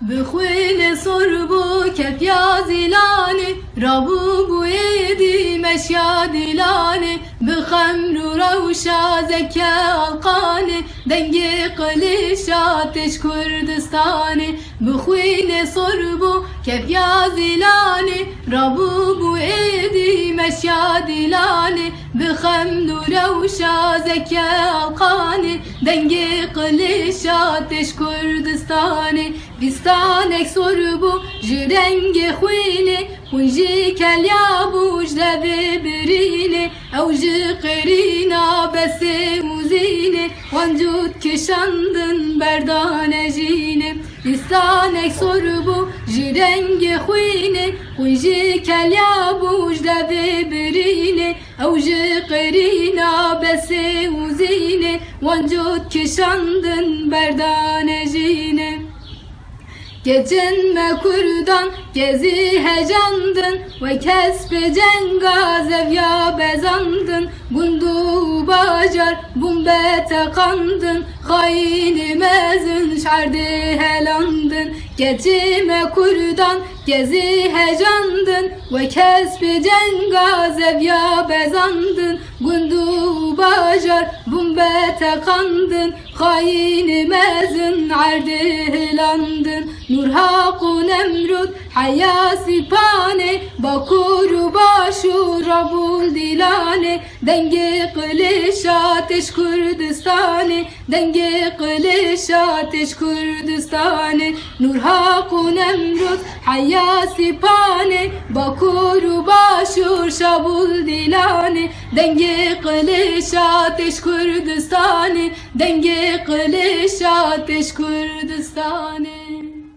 بخوين صربو كفيا زلاني رابو بويدي مشيا دلاني بخمر روشا زكا القاني دنجي قليشا تش كردستاني بخوين صربو كفيا زلاني رابو بويدي مشيا دلاني بخمر روشا زكا القاني دنجي قليشا تش كردستاني بستانك صربو جرنج خويني ونجي كاليابو جلبي بريني او جي قرينا بس موزيني وانجود كشندن بردان جيني بستانك صربو جرنج خويني ونجي كاليابو جلبي بريني او جي قرينا بس موزيني وانجود كشندن بردان جيني Geçinme kurdan gezi hecandın ve kesbe cenga zevya bezandın gundu bacar bumbete kandın haini mezun şardi helandın geçime kurdan gezi hecandın ve kesbe cenga zevya bezandın gundu bacar bumbete kandın haini mezun şardi helandın نورها نمرود حيا سيباني باكور وباشور رابول ديلاني دنجي قليشاتش كردستاني دنجي قليشاتش كردستاني نورها نمرود حيا سيباني باكور وباشور شابول ديلاني دنجي قليشاتش كردستاني دنجي قليشاتش كردستاني